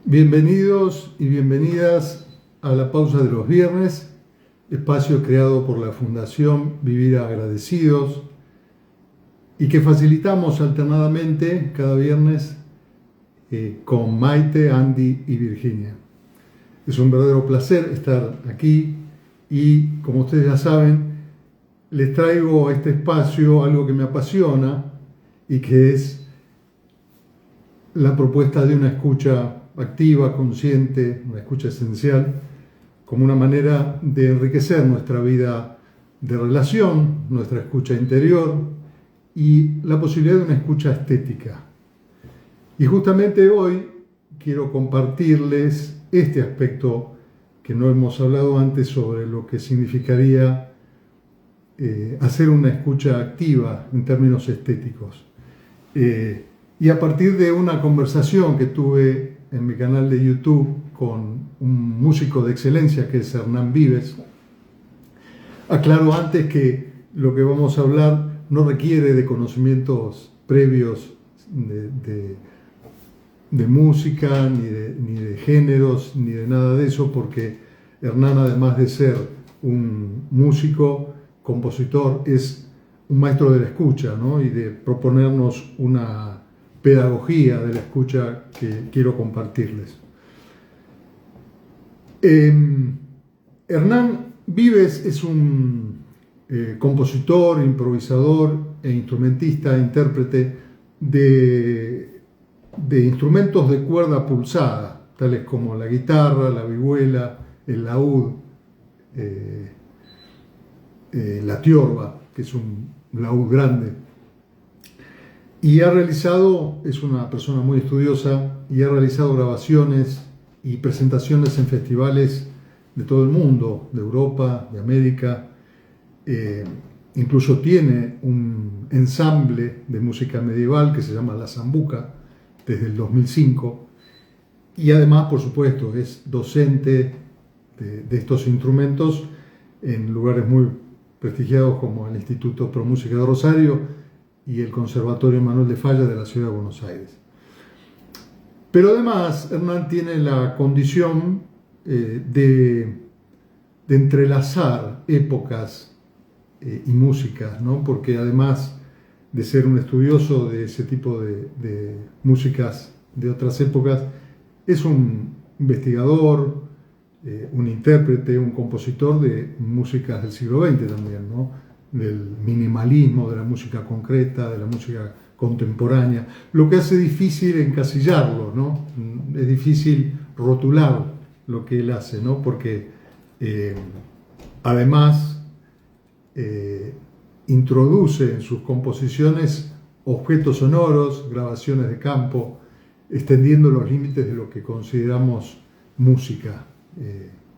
Bienvenidos y bienvenidas a la pausa de los viernes, espacio creado por la Fundación Vivir Agradecidos y que facilitamos alternadamente cada viernes con Maite, Andy y Virginia. Es un verdadero placer estar aquí y, como ustedes ya saben, les traigo a este espacio algo que me apasiona y que es la propuesta de una escucha activa, consciente, una escucha esencial, como una manera de enriquecer nuestra vida de relación, nuestra escucha interior y la posibilidad de una escucha estética. Y justamente hoy quiero compartirles este aspecto que no hemos hablado antes sobre lo que significaría hacer una escucha activa en términos estéticos. Y a partir de una conversación que tuve en mi canal de YouTube con un músico de excelencia que es Hernán Vives, aclaro antes que lo que vamos a hablar no requiere de conocimientos previos de música, ni de géneros, ni de nada de eso, porque Hernán, además de ser un músico, compositor, es un maestro de la escucha, ¿no? Y de proponernos una pedagogía de la escucha que quiero compartirles. Hernán Vives es un compositor, improvisador e instrumentista, intérprete de instrumentos de cuerda pulsada, tales como la guitarra, la vihuela, el laúd, la tiorba, que es un laúd grande. Y es una persona muy estudiosa y ha realizado grabaciones y presentaciones en festivales de todo el mundo, de Europa, de América. Incluso tiene un ensamble de música medieval que se llama La Zambuca desde el 2005. Y además, por supuesto, es docente de estos instrumentos en lugares muy prestigiados como el Instituto Pro Música de Rosario y el Conservatorio Manuel de Falla de la Ciudad de Buenos Aires. Pero además, Hernán tiene la condición de entrelazar épocas y músicas, ¿no? Porque además de ser un estudioso de ese tipo de músicas de otras épocas, es un investigador, un intérprete, un compositor de músicas del siglo XX también, ¿no? Del minimalismo, de la música concreta, de la música contemporánea, lo que hace difícil encasillarlo, ¿no? Es difícil rotular lo que él hace, ¿no? Porque además introduce en sus composiciones objetos sonoros, grabaciones de campo, extendiendo los límites de lo que consideramos música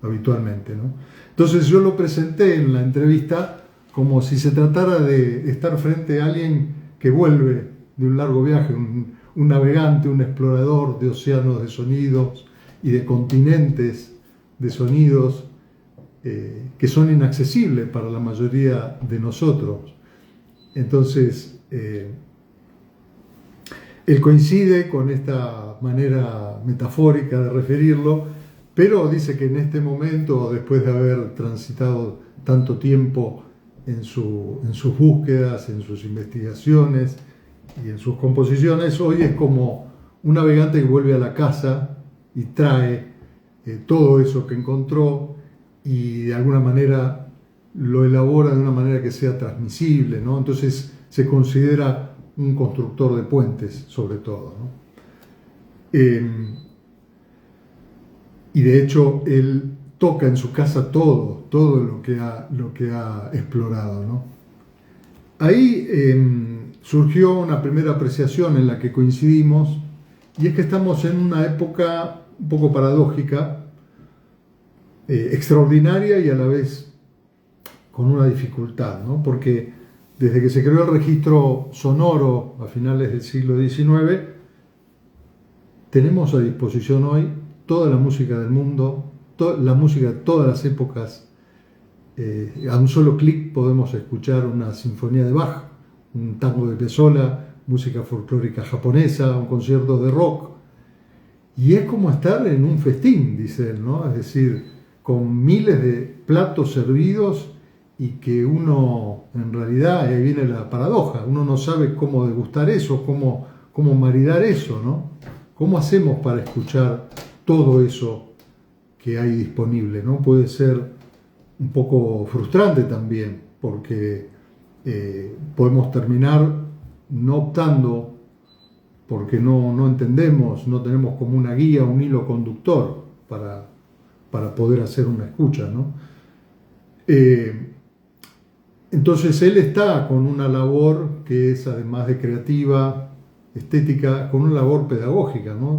habitualmente, ¿no? Entonces yo lo presenté en la entrevista como si se tratara de estar frente a alguien que vuelve de un largo viaje, un navegante, un explorador de océanos de sonidos y de continentes de sonidos que son inaccesibles para la mayoría de nosotros. Entonces, él coincide con esta manera metafórica de referirlo, pero dice que en este momento, después de haber transitado tanto tiempo en sus búsquedas, en sus investigaciones y en sus composiciones, hoy es como un navegante que vuelve a la casa y trae todo eso que encontró y de alguna manera lo elabora de una manera que sea transmisible, ¿no? Entonces se considera un constructor de puentes, sobre todo, ¿no? Y de hecho él toca en su casa todo lo que ha explorado, ¿no? Ahí surgió una primera apreciación en la que coincidimos, y es que estamos en una época un poco paradójica, extraordinaria y a la vez con una dificultad, ¿no? Porque desde que se creó el registro sonoro a finales del siglo XIX, tenemos a disposición hoy toda la música del mundo, la música de todas las épocas. A un solo clic podemos escuchar una sinfonía de Bach, un tango de Piazzolla, música folclórica japonesa, un concierto de rock. Y es como estar en un festín, dice él, ¿no? Es decir, con miles de platos servidos y que uno, en realidad, ahí viene la paradoja, uno no sabe cómo degustar eso, cómo maridar eso, ¿no? ¿Cómo hacemos para escuchar todo eso que hay disponible, ¿no? Puede ser un poco frustrante también, porque podemos terminar no optando porque no entendemos, no tenemos como una guía, un hilo conductor para poder hacer una escucha, ¿no? Entonces él está con una labor que es, además de creativa, estética, con una labor pedagógica, ¿no?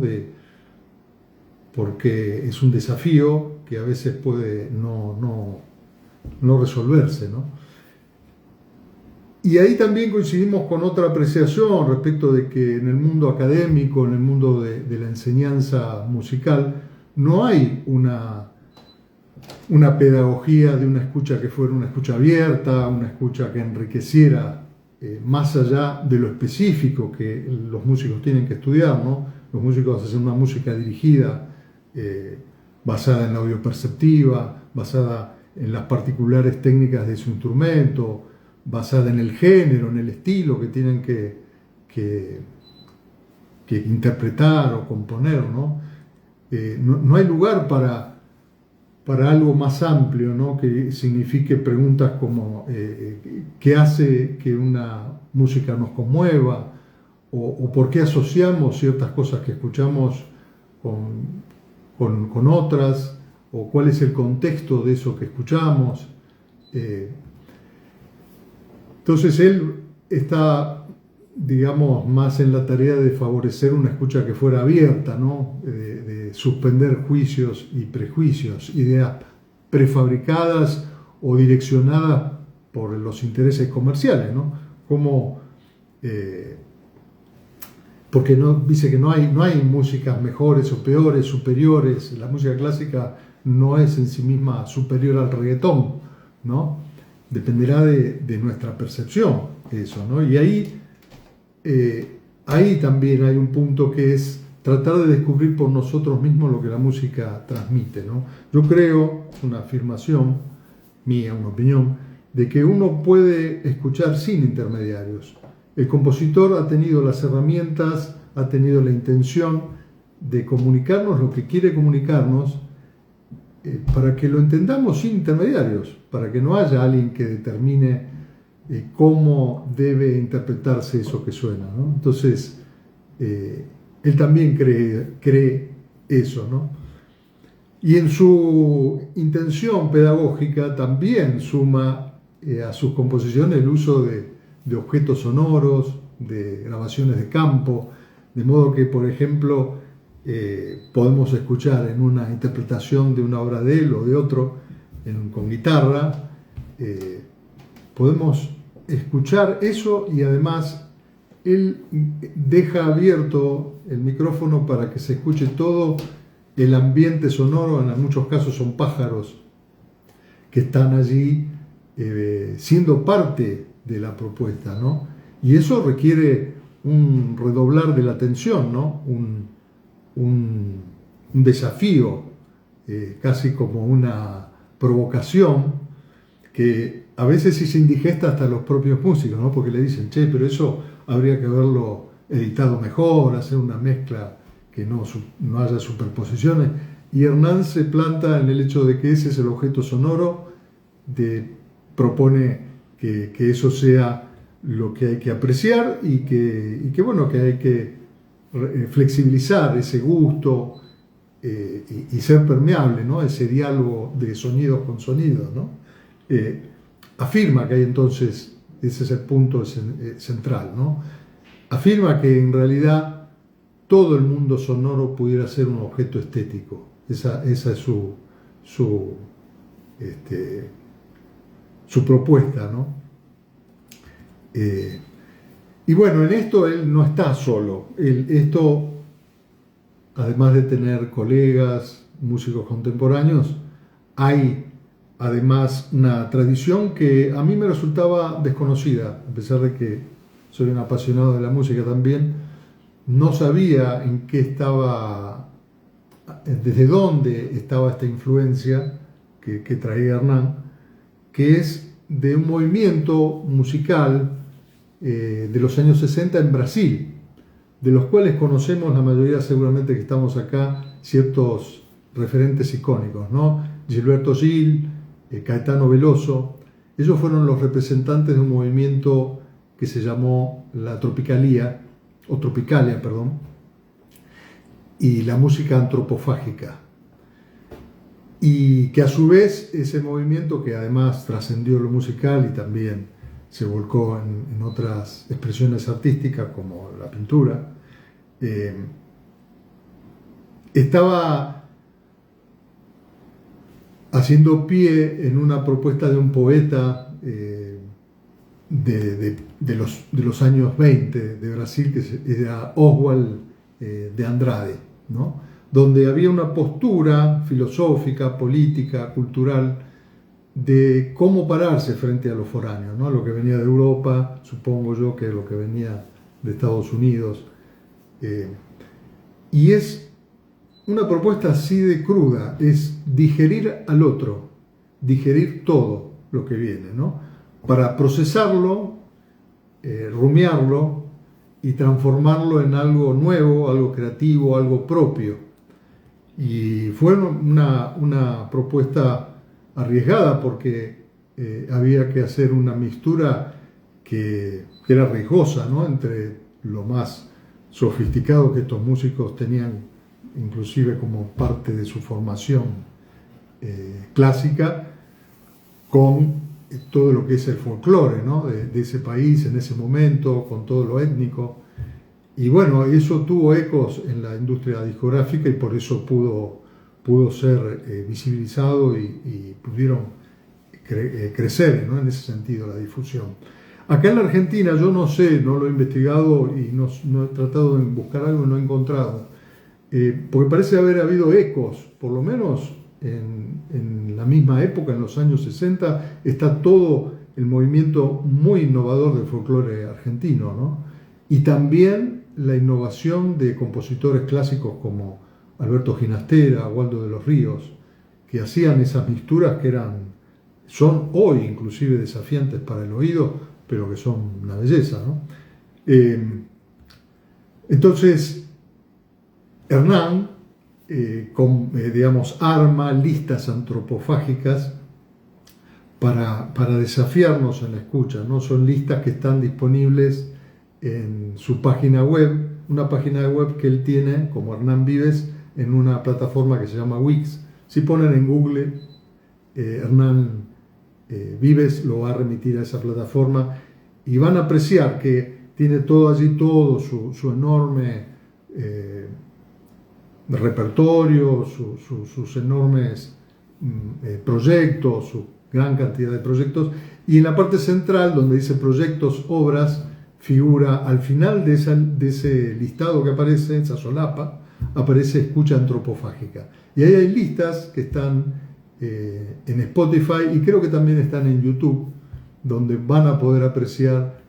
Porque es un desafío que a veces puede no resolverse, ¿no? Y ahí también coincidimos con otra apreciación respecto de que en el mundo académico, en el mundo de la enseñanza musical, no hay una pedagogía de una escucha que fuera una escucha abierta, una escucha que enriqueciera más allá de lo específico que los músicos tienen que estudiar, ¿no? Los músicos hacen una música dirigida, basada en la audioperceptiva, basada en las particulares técnicas de su instrumento, basada en el género, en el estilo que tienen que interpretar o componer, ¿no? No hay lugar para algo más amplio, ¿no? Que signifique preguntas como ¿qué hace que una música nos conmueva? O por qué asociamos ciertas cosas que escuchamos con otras, o cuál es el contexto de eso que escuchamos. Entonces él está, digamos, más en la tarea de favorecer una escucha que fuera abierta, ¿no? De suspender juicios y prejuicios, ideas prefabricadas o direccionadas por los intereses comerciales, ¿no? Porque dice que no hay músicas mejores o peores, superiores. La música clásica no es en sí misma superior al reggaetón, ¿no? Dependerá de nuestra percepción eso, ¿no? Y ahí también hay un punto que es tratar de descubrir por nosotros mismos lo que la música transmite, ¿no? Yo creo, es una afirmación mía, una opinión, de que uno puede escuchar sin intermediarios. El compositor ha tenido las herramientas, ha tenido la intención de comunicarnos lo que quiere comunicarnos, para que lo entendamos sin intermediarios, para que no haya alguien que determine cómo debe interpretarse eso que suena, ¿no? Entonces, él también cree eso, ¿no? Y en su intención pedagógica también suma a sus composiciones el uso de objetos sonoros, de grabaciones de campo, de modo que, por ejemplo, podemos escuchar en una interpretación de una obra de él o de otro con guitarra, podemos escuchar eso, y además él deja abierto el micrófono para que se escuche todo el ambiente sonoro. En muchos casos son pájaros que están allí siendo parte de la propuesta, ¿no? Y eso requiere un redoblar de la atención, ¿no? Un desafío, casi como una provocación, que a veces es indigesta hasta los propios músicos, ¿no? Porque le dicen, che, pero eso habría que haberlo editado mejor, hacer una mezcla que no haya superposiciones. Y Hernán se planta en el hecho de que ese es el objeto sonoro, propone que eso sea lo que hay que apreciar y que bueno, que hay que flexibilizar ese gusto y ser permeable, ¿no? Ese diálogo de sonidos con sonidos, ¿no? Afirma que hay entonces, ese es el punto central, ¿no? Afirma que en realidad todo el mundo sonoro pudiera ser un objeto estético. Esa es su propuesta, ¿no? Y bueno, en esto él no está solo. Esto, además de tener colegas, músicos contemporáneos, hay además una tradición que a mí me resultaba desconocida, a pesar de que soy un apasionado de la música también. No sabía en qué estaba desde dónde estaba esta influencia que traía Hernán, que es de un movimiento musical de los años 60 en Brasil, de los cuales conocemos la mayoría seguramente que estamos acá, ciertos referentes icónicos, ¿no? Gilberto Gil, Caetano Veloso. Ellos fueron los representantes de un movimiento que se llamó la Tropicalia, perdón, y la música antropofágica. Y que a su vez ese movimiento, que además trascendió lo musical y también se volcó en otras expresiones artísticas como la pintura, estaba haciendo pie en una propuesta de un poeta de los años 20 de Brasil, que era Oswald de Andrade, ¿no? Donde había una postura filosófica, política, cultural, de cómo pararse frente a lo foráneo, ¿no? Lo que venía de Europa, supongo yo que lo que venía de Estados Unidos. Y es una propuesta así de cruda, es digerir al otro, digerir todo lo que viene, ¿no? Para procesarlo, rumiarlo y transformarlo en algo nuevo, algo creativo, algo propio. Y fue una propuesta arriesgada porque había que hacer una mixtura que era riesgosa, ¿no? Entre lo más sofisticado que estos músicos tenían, inclusive como parte de su formación clásica, con todo lo que es el folclore, ¿no? de ese país en ese momento, con todo lo étnico. Y bueno, eso tuvo ecos en la industria discográfica y por eso pudo ser visibilizado y pudieron crecer, ¿no? En ese sentido, la difusión. Acá en la Argentina yo no sé, no lo he investigado y no he tratado de buscar algo y no he encontrado, porque parece haber habido ecos, por lo menos en la misma época, en los años 60, está todo el movimiento muy innovador del folclore argentino, ¿no? Y también la innovación de compositores clásicos como Alberto Ginastera, Waldo de los Ríos, que hacían esas mixturas que son hoy inclusive desafiantes para el oído, pero que son una belleza, ¿no? Entonces, Hernán, digamos, arma listas antropofágicas para desafiarnos en la escucha, ¿no? Son listas que están disponibles en su página web, una página web que él tiene, como Hernán Vives, en una plataforma que se llama Wix. Si ponen en Google Hernán Vives, lo va a remitir a esa plataforma y van a apreciar que tiene todo allí, todo su enorme repertorio, sus enormes proyectos, su gran cantidad de proyectos, y en la parte central, donde dice proyectos, obras, figura al final de ese listado que aparece, esa solapa, aparece escucha antropofágica. Y ahí hay listas que están en Spotify y creo que también están en YouTube, donde van a poder apreciar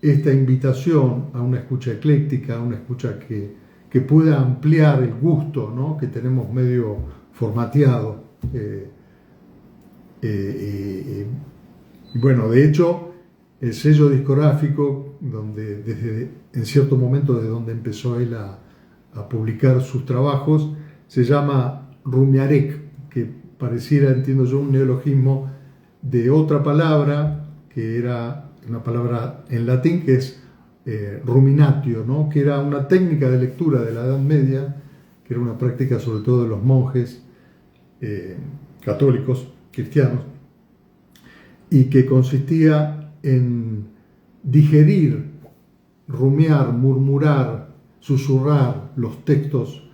esta invitación a una escucha ecléctica, a una escucha que pueda ampliar el gusto, ¿no? Que tenemos medio formateado. Bueno, de hecho, el sello discográfico, donde en cierto momento desde donde empezó él a publicar sus trabajos, se llama Rumiarek, que pareciera, entiendo yo, un neologismo de otra palabra, que era una palabra en latín que es ruminatio, ¿no? Que era una técnica de lectura de la Edad Media, que era una práctica sobre todo de los monjes católicos, cristianos, y que consistía en digerir, rumiar, murmurar, susurrar los textos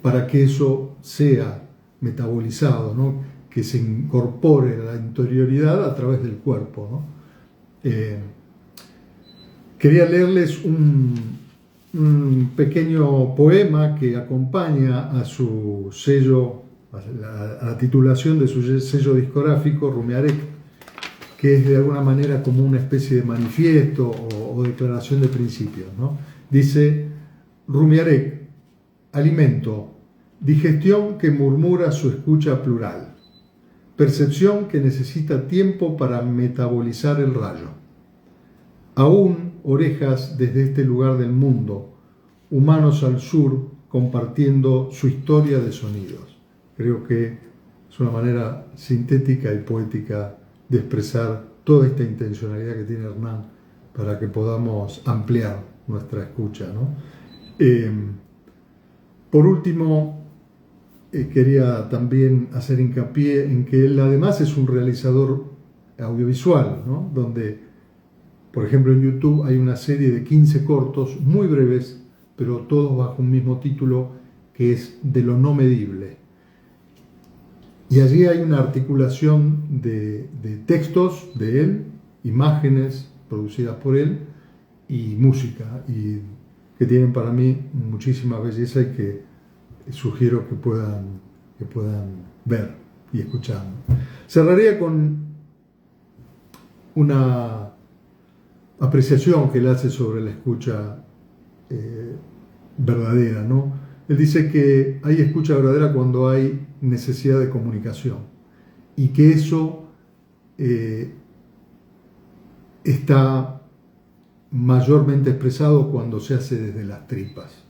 para que eso sea metabolizado, ¿no? Que se incorpore a la interioridad a través del cuerpo, ¿no? Quería leerles un pequeño poema que acompaña a su sello, a la titulación de su sello discográfico, Rumiarek, que es de alguna manera como una especie de manifiesto o declaración de principios, ¿no? Dice: Rumiarek, alimento, Digestión que murmura su escucha plural. Percepción que necesita tiempo para metabolizar el rayo. Aún orejas desde este lugar del mundo, humanos al sur compartiendo su historia de sonidos. Creo que es una manera sintética y poética de expresar toda esta intencionalidad que tiene Hernán para que podamos ampliar nuestra escucha, ¿no? Por último, quería también hacer hincapié en que él además es un realizador audiovisual, ¿no? Donde, por ejemplo, en YouTube hay una serie de 15 cortos muy breves, pero todos bajo un mismo título que es De lo no medible. Y allí hay una articulación de textos de él, imágenes producidas por él y música, y que tienen para mí muchísima belleza y que sugiero que puedan ver y escuchar. Cerraría con una apreciación que él hace sobre la escucha verdadera, ¿no? Él dice que hay escucha verdadera cuando hay necesidad de comunicación y que eso está mayormente expresado cuando se hace desde las tripas,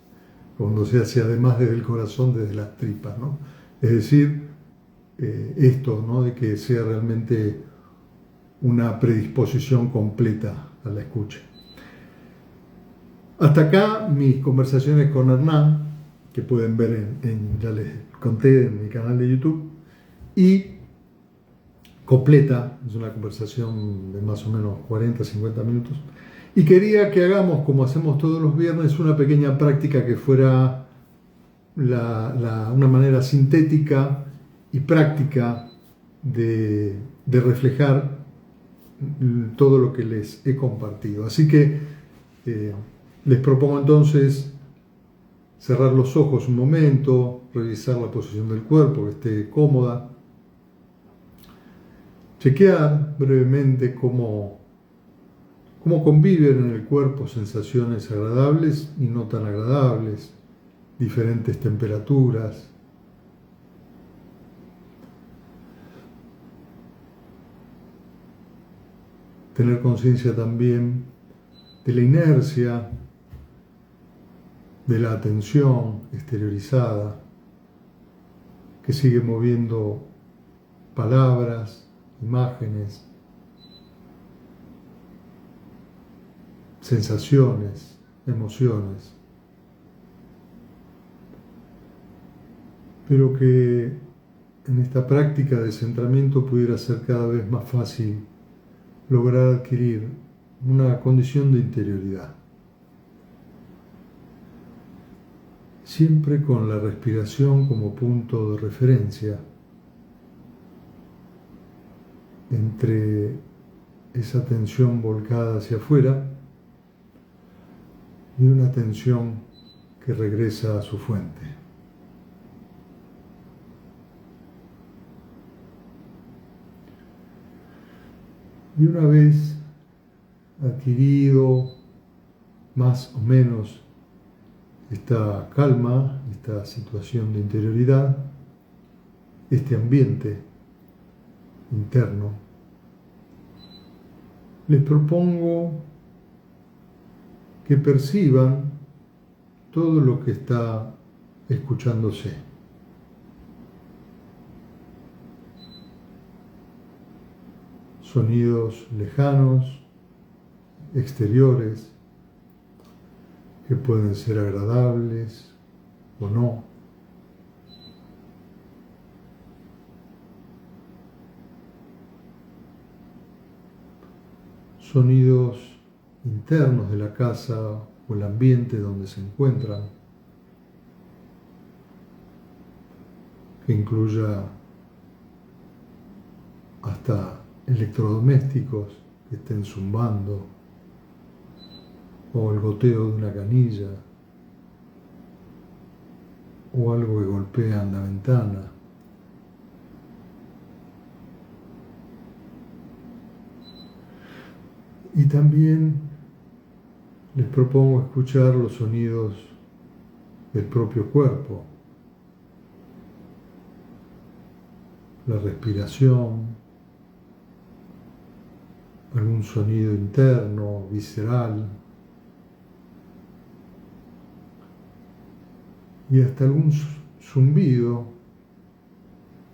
cuando se hace además desde el corazón, desde las tripas, ¿no? Es decir, esto, ¿no? De que sea realmente una predisposición completa a la escucha. Hasta acá mis conversaciones con Hernán, que pueden ver ya les conté, en mi canal de YouTube, y completa, es una conversación de más o menos 40-50 minutos, y quería que hagamos, como hacemos todos los viernes, una pequeña práctica que fuera una manera sintética y práctica de reflejar todo lo que les he compartido. Así que les propongo entonces cerrar los ojos un momento, revisar la posición del cuerpo, que esté cómoda, chequear brevemente cómo conviven en el cuerpo sensaciones agradables y no tan agradables, diferentes temperaturas. Tener conciencia también de la inercia, de la atención exteriorizada, que sigue moviendo palabras, imágenes, sensaciones, emociones, pero que en esta práctica de centramiento pudiera ser cada vez más fácil lograr adquirir una condición de interioridad. Siempre con la respiración como punto de referencia entre esa atención volcada hacia afuera y una atención que regresa a su fuente. Y una vez adquirido más o menos esta calma, esta situación de interioridad, este ambiente interno, les propongo que perciban todo lo que está escuchándose. Sonidos lejanos, exteriores, que pueden ser agradables o no. Sonidos internos de la casa o el ambiente donde se encuentran, que incluya hasta electrodomésticos que estén zumbando, o el goteo de una canilla, o algo que golpea en la ventana. Y también les propongo escuchar los sonidos del propio cuerpo, la respiración, algún sonido interno, visceral, y hasta algún zumbido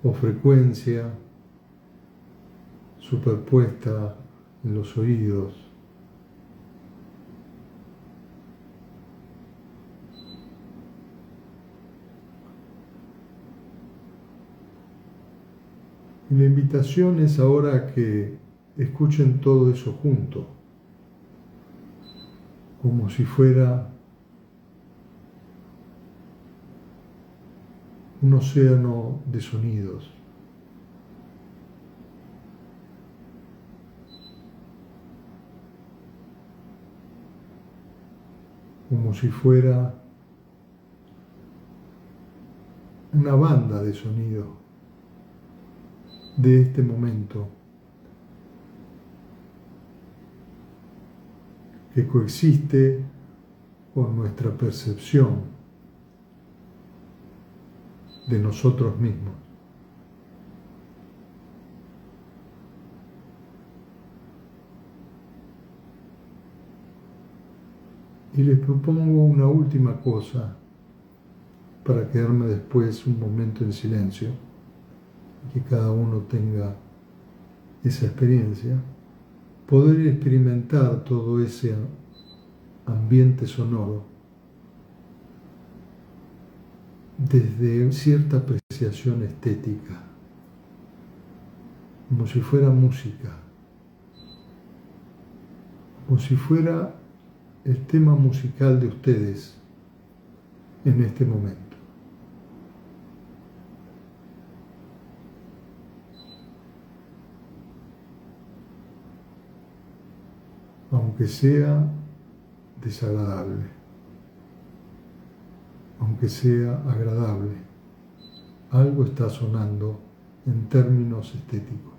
o frecuencia superpuesta en los oídos. Y la invitación es ahora que escuchen todo eso junto, como si fuera un océano de sonidos. Como si fuera una banda de sonido de este momento que coexiste con nuestra percepción de nosotros mismos. Y les propongo una última cosa para quedarme después un momento en silencio y que cada uno tenga esa experiencia, poder experimentar todo ese ambiente sonoro desde cierta apreciación estética, como si fuera música, como si fuera el tema musical de ustedes en este momento. Aunque sea desagradable, aunque sea agradable, algo está sonando en términos estéticos.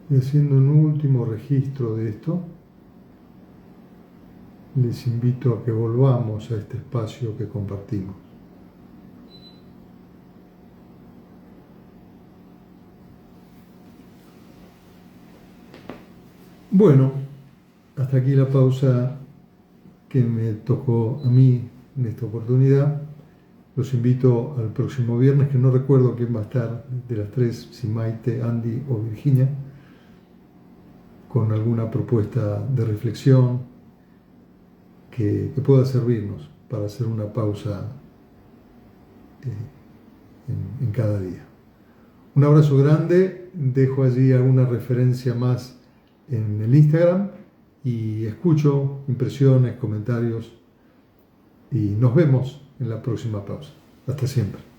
Y haciendo un último registro de esto, les invito a que volvamos a este espacio que compartimos. Bueno, hasta aquí la pausa que me tocó a mí en esta oportunidad. Los invito al próximo viernes, que no recuerdo quién va a estar de las tres, si Maite, Andy o Virginia, con alguna propuesta de reflexión que pueda servirnos para hacer una pausa en cada día. Un abrazo grande, dejo allí alguna referencia más en el Instagram y escucho impresiones, comentarios y nos vemos en la próxima pausa. Hasta siempre.